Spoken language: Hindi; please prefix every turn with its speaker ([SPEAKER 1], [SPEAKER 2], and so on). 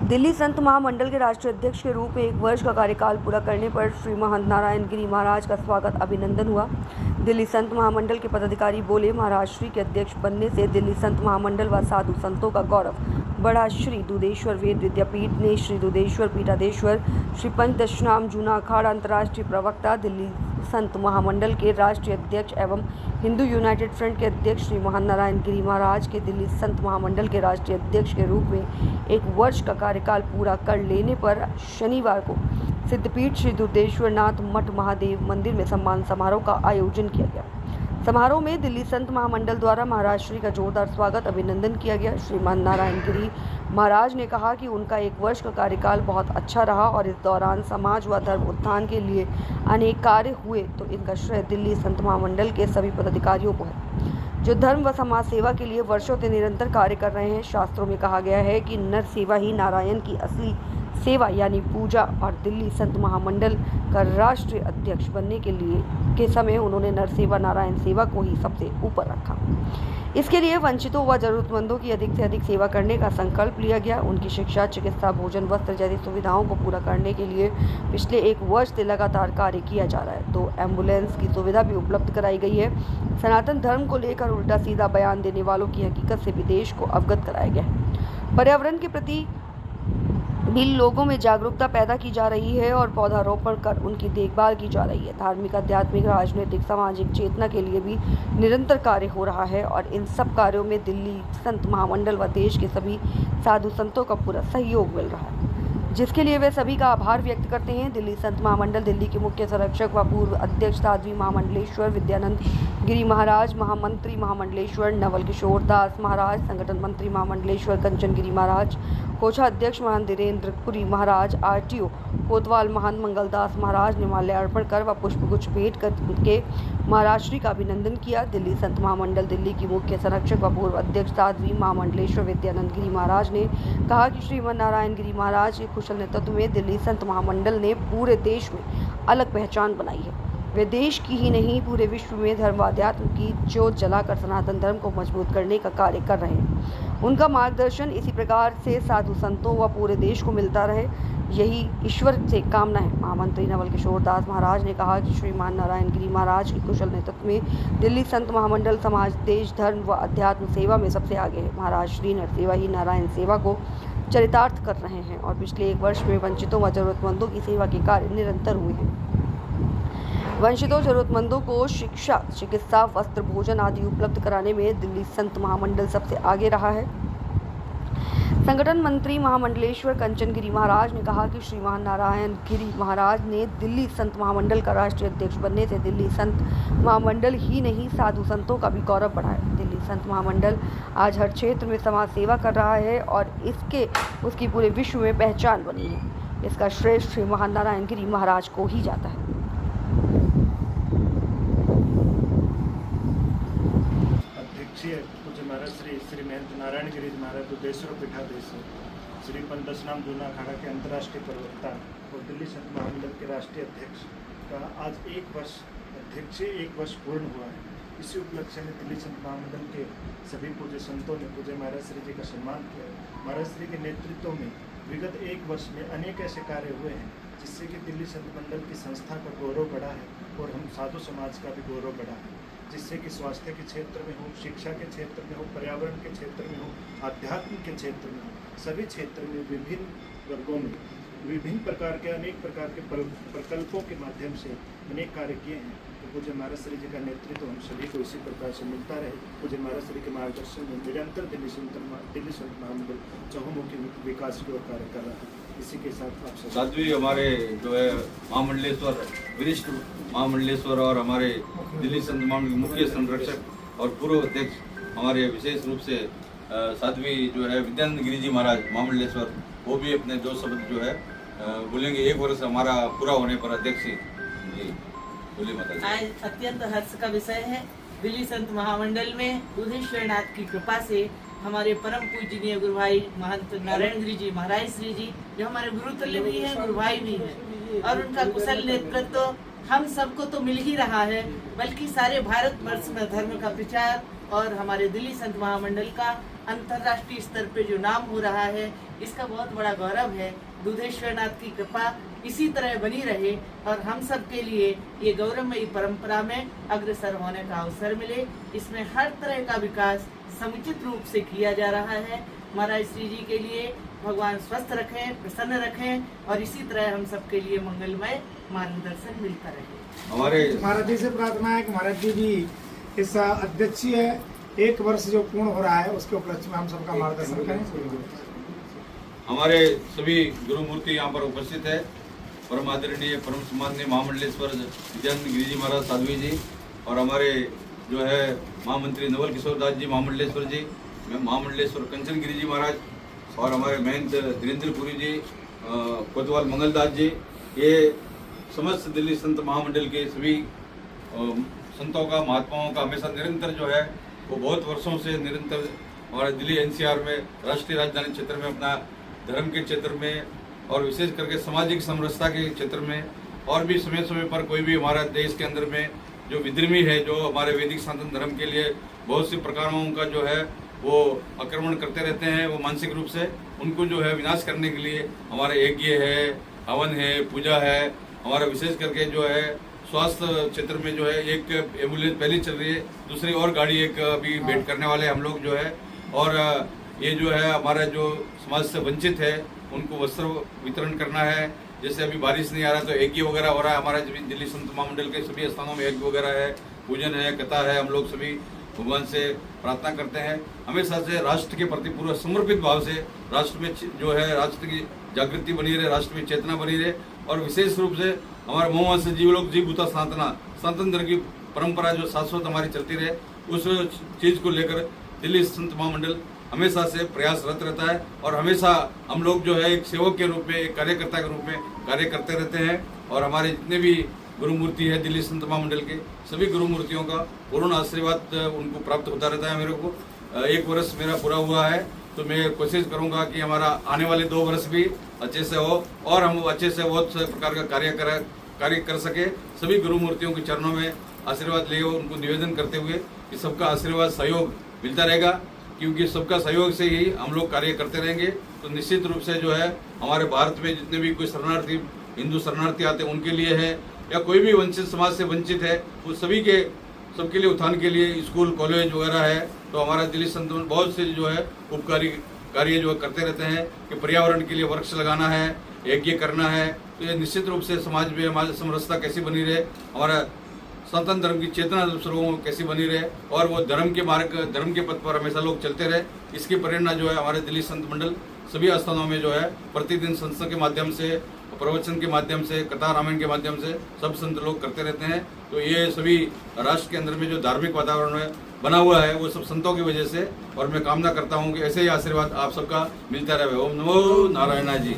[SPEAKER 1] दिल्ली संत महामंडल के राष्ट्रीय अध्यक्ष के रूप में 1 वर्ष का कार्यकाल पूरा करने पर श्री महंत नारायण गिरी महाराज का स्वागत अभिनंदन हुआ। दिल्ली संत महामंडल के पदाधिकारी बोले, महाराज श्री के अध्यक्ष बनने से दिल्ली संत महामंडल व साधु संतों का गौरव बढ़ा। श्री दुधेश्वर वेद विद्यापीठ ने श्री दुधेश्वर पीठाधीश्वर श्री पंचदशनाम जूना अखाड़ा अंतर्राष्ट्रीय प्रवक्ता, दिल्ली संत महामंडल के राष्ट्रीय अध्यक्ष एवं हिंदू यूनाइटेड फ्रंट के अध्यक्ष श्री महंत नारायण गिरी महाराज के दिल्ली संत महामंडल के राष्ट्रीय अध्यक्ष के रूप में 1 वर्ष का कार्यकाल पूरा कर लेने पर शनिवार को सिद्धपीठ श्री दुधेश्वर नाथ मठ महादेव मंदिर में सम्मान समारोह का आयोजन किया गया। समारोह में दिल्ली संत महामंडल द्वारा महाराज श्री का जोरदार स्वागत अभिनंदन किया गया। श्री महंत नारायण गिरी महाराज ने कहा कि उनका 1 वर्ष का कार्यकाल बहुत अच्छा रहा और इस दौरान समाज व धर्म उत्थान के लिए अनेक कार्य हुए, तो इनका श्रेय दिल्ली संत महामंडल के सभी पदाधिकारियों को है, जो धर्म व समाज सेवा के लिए वर्षों से निरंतर कार्य कर रहे हैं। शास्त्रों में कहा गया है कि नर सेवा ही नारायण की असली सेवा यानी पूजा, और दिल्ली संत महामंडल का राष्ट्रीय अध्यक्ष बनने के समय उन्होंने नर सेवा नारायण सेवा को ही सबसे ऊपर रखा। इसके लिए वंचितों व जरूरतमंदों की अधिक से अधिक सेवा करने का संकल्प लिया गया। उनकी शिक्षा, चिकित्सा, भोजन, वस्त्र जैसी सुविधाओं को पूरा करने के लिए पिछले 1 वर्ष से लगातार कार्य किया जा रहा है। 2 एम्बुलेंस की सुविधा भी उपलब्ध कराई गई है। सनातन धर्म को लेकर उल्टा सीधा बयान देने वालों की हकीकत से भी देश को अवगत कराया गया है। पर्यावरण के प्रति भी लोगों में जागरूकता पैदा की जा रही है और पौधारोपण कर उनकी देखभाल की जा रही है। धार्मिक, आध्यात्मिक, राजनीतिक, सामाजिक चेतना के लिए भी निरंतर कार्य हो रहा है और इन सब कार्यों में दिल्ली संत महामंडल व देश के सभी साधु संतों का पूरा सहयोग मिल रहा है, जिसके लिए वे सभी का आभार व्यक्त करते हैं। दिल्ली संत महामंडल दिल्ली के मुख्य संरक्षक व पूर्व अध्यक्ष साध्वी महामंडलेश्वर विद्यानंद गिरी महाराज, महामंत्री महामंडलेश्वर नवल किशोर दास महाराज, संगठन मंत्री महामंडलेश्वर कंचन गिरी महाराज, कोषाध्यक्ष महंत धीरेन्द्र पुरी महाराज, आरटीओ कोतवाल महंत मंगलदास महाराज ने माल्यार्पण कर व पुष्पगुच्छ भेंट करके महाराज श्री का अभिनंदन किया। दिल्ली संत महामंडल दिल्ली की मुख्य संरक्षक व पूर्व अध्यक्ष साध्वी महामंडलेश्वर विद्यानंद गिरी महाराज ने कहा कि श्री महंत नारायण गिरी महाराज के कुशल नेतृत्व में दिल्ली संत महामंडल ने पूरे देश में अलग पहचान बनाई है। वे देश की ही नहीं पूरे विश्व में धर्म व अध्यात्म की ज्योत जलाकर सनातन धर्म को मजबूत करने का कार्य कर रहे हैं। उनका मार्गदर्शन इसी प्रकार से साधु संतों व पूरे देश को मिलता रहे, यही ईश्वर से कामना है। महामंत्री नवल किशोर दास महाराज ने कहा कि श्री महंत नारायण गिरी महाराज के कुशल नेतृत्व में दिल्ली संत महामंडल समाज, देश, धर्म व अध्यात्म सेवा में सबसे आगे है। महाराज श्री नर सेवा ही नारायण सेवा को चरितार्थ कर रहे हैं और पिछले 1 वर्ष में वंचितों व जरूरतमंदों की सेवा के कार्य निरंतर हुए हैं। वंचितों जरूरतमंदों को शिक्षा, चिकित्सा, वस्त्र, भोजन आदि उपलब्ध कराने में दिल्ली संत महामंडल सबसे आगे रहा है। संगठन मंत्री महामंडलेश्वर कंचन गिरी महाराज ने कहा कि श्री महंत नारायण गिरी महाराज ने दिल्ली संत महामंडल का राष्ट्रीय अध्यक्ष बनने से दिल्ली संत महामंडल ही नहीं साधु संतों का भी गौरव बढ़ा है। दिल्ली संत महामंडल आज हर क्षेत्र में समाज सेवा कर रहा है और उसकी पूरे विश्व में पहचान बनी है। इसका श्रेय श्री महंत नारायण गिरी महाराज को ही जाता है।
[SPEAKER 2] पूज्य महाराज श्री महंत नारायण गिरी महाराज दुधेश्वर पीठाधीश्वर श्री पंचदशनाम जूना अखाड़ा के अंतर्राष्ट्रीय प्रवक्ता और दिल्ली संत महामंडल के राष्ट्रीय अध्यक्ष का आज 1 वर्ष पूर्ण हुआ है। इसी उपलक्ष्य में दिल्ली संत महामंडल के सभी पूज्य संतों ने पूज्य महाराज श्री जी का सम्मान किया। महाराज श्री के नेतृत्व में विगत 1 वर्ष में अनेक ऐसे कार्य हुए हैं जिससे कि दिल्ली संत मंडल की संस्था का गौरव बढ़ा है और हम साधु समाज का भी गौरव बढ़ा है, जिससे कि स्वास्थ्य के क्षेत्र में हो, शिक्षा के क्षेत्र में हो, पर्यावरण के क्षेत्र में हो, आध्यात्म के क्षेत्र में हो, सभी क्षेत्र में विभिन्न वर्गों में विभिन्न प्रकार के अनेक प्रकार के प्रकल्पों के माध्यम से अनेक कार्य किए हैं। तो पूज्य महाराज श्री जी का नेतृत्व हम सभी को इसी प्रकार से मिलता रहे। पूज्य महाराज श्री के मार्गदर्शन में निरंतर दिल्ली संत महामंडल चहुमुखी विकास की ओर कार्य कर रहा है। इसी के साथ आप
[SPEAKER 3] साध्वी हमारे जो है महामंडलेश्वर, वरिष्ठ महामंडलेश्वर और हमारे दिल्ली संत महामंडल के मुख्य संरक्षक और पूर्व अध्यक्ष हमारे विशेष रूप से साध्वी जो है विद्यानंद गिरी जी महाराज महामंडलेश्वर, वो भी अपने 2 शब्द जो है बोलेंगे। 1 वर्ष हमारा पूरा होने पर अध्यक्ष जी बोलिए माता।
[SPEAKER 4] आज अत्यंत हर्ष का विषय है। दिल्ली संत महामंडल में दुधेश्वर नाथ की कृपा से हमारे परम पूजनीय गुरु भाई महंत नारायण गिरी जी महाराज श्री जी, जो हमारे गुरुतुल्य भी हैं, गुरु भाई भी हैं, और उनका कुशल नेतृत्व हम सबको तो मिल ही रहा है, बल्कि सारे भारत वर्ष में धर्म का प्रचार और हमारे दिल्ली संत महामंडल का अंतर्राष्ट्रीय स्तर पे जो नाम हो रहा है, इसका बहुत बड़ा गौरव है। दुधेश्वर नाथ की कृपा इसी तरह बनी रहे और हम सब के लिए ये गौरवमयी परंपरा में अग्रसर होने का अवसर मिले। इसमें हर तरह का विकास समुचित रूप से किया जा रहा है। महाराज श्री जी के लिए भगवान स्वस्थ रखें, प्रसन्न रखें और इसी तरह हम सबके लिए मंगलमय मार्गदर्शन मिलता रहे।
[SPEAKER 3] हमारे
[SPEAKER 5] महाराज जी से प्रार्थना है कि महाराज जी भी इस अध्यक्षीय 1 वर्ष जो पूर्ण हो रहा है उसके उपलक्ष्य में हम सबका मार्गदर्शन करें।
[SPEAKER 3] हमारे सभी गुरु मूर्ति यहाँ पर उपस्थित है। परम आदरणीय परम सम्माननीय महामंडलेश्वर विद्यानंद गिरी जी महाराज साध्वी जी और हमारे जो है महामंत्री नवल किशोर दास जी महामंडलेश्वर जी, महामंडलेश्वर कंचन गिरी जी महाराज और हमारे महंत धीरेन्द्रपुरी जी, कोतवाल मंगलदास जी, ये समस्त दिल्ली संत महामंडल के सभी संतों का, महात्माओं का हमेशा निरंतर जो है वो बहुत वर्षों से निरंतर हमारे दिल्ली एनसीआर में, राष्ट्रीय राजधानी क्षेत्र में, अपना धर्म के क्षेत्र में और विशेष करके सामाजिक समरसता के क्षेत्र में और भी समय समय पर कोई भी हमारा देश के अंदर में जो विद्रोही है, जो हमारे वैदिक सनातन धर्म के लिए बहुत सी प्रकारों का जो है वो आक्रमण करते रहते हैं, वो मानसिक रूप से उनको जो है विनाश करने के लिए हमारे यज्ञ है, हवन है, पूजा है। हमारा विशेष करके जो है स्वास्थ्य क्षेत्र में जो है एक एम्बुलेंस पहले चल रही है, दूसरी और गाड़ी एक अभी भेंट करने वाले हम लोग जो है। और ये जो है हमारा जो समाज से वंचित है उनको वस्त्र वितरण करना है। जैसे अभी बारिश नहीं आ रहा तो यज्ञ वगैरह हो रहा है। हमारा दिल्ली संत महामंडल के सभी स्थानों में यज्ञ वगैरह है, पूजन है, कथा है। हम लोग सभी भगवान से प्रार्थना करते हैं हमेशा से राष्ट्र के प्रति पूरा समर्पित भाव से, राष्ट्र में जो है राष्ट्र की जागृति बनी रहे, राष्ट्र में चेतना बनी रहे और विशेष रूप से हमारे मोहवंश जीव लोग जीव भूता सनातन धर्म की परंपरा जो शाश्वत हमारी चलती रहे, उस चीज को लेकर दिल्ली संत महामंडल हमेशा से प्रयासरत रहता है और हमेशा हम लोग जो है एक सेवक के रूप में, एक कार्यकर्ता के रूप में कार्य करते रहते हैं। और हमारे जितने भी गुरु मूर्ति है दिल्ली संत महामंडल के, सभी गुरु मूर्तियों का पूर्ण आशीर्वाद उनको प्राप्त होता रहता है। मेरे को 1 वर्ष मेरा पूरा हुआ है तो मैं कोशिश करूंगा कि हमारा आने वाले 2 वर्ष भी अच्छे से हो और हम अच्छे से बहुत से प्रकार का कार्य कर सके। सभी गुरु मूर्तियों के चरणों में आशीर्वाद ले उनको निवेदन करते हुए कि सबका आशीर्वाद सहयोग मिलता रहेगा, क्योंकि सबका सहयोग से ही हम लोग कार्य करते रहेंगे। तो निश्चित रूप से जो है हमारे भारत में जितने भी कोई शरणार्थी, हिंदू शरणार्थी आते हैं उनके लिए है या कोई भी वंचित समाज से वंचित है, वो सबके लिए उत्थान के लिए स्कूल कॉलेज वगैरह है। तो हमारा दिल्ली संत बहुत से जो है उपकारी कार्य जो करते रहते हैं कि पर्यावरण के लिए वृक्ष लगाना है, यज्ञ करना है। तो ये निश्चित रूप से समाज में हमारी समरसता कैसी बनी रहे, हमारा सनातन धर्म की चेतना लोगों को कैसी बनी रहे और वो धर्म के मार्ग, धर्म के पथ पर हमेशा लोग चलते रहे, इसकी प्रेरणा जो है हमारे दिल्ली संत मंडल सभी स्थानों में जो है प्रतिदिन संस्था के माध्यम से, प्रवचन के माध्यम से, कथा रामायण के माध्यम से सब संत लोग करते रहते हैं। तो ये सभी राष्ट्र के अंदर में जो धार्मिक वातावरण है बना हुआ है वो सब संतों की वजह से। और मैं कामना करता हूँ कि ऐसे ही आशीर्वाद आप सबका मिलता रहे। ओम नमो नारायण जी।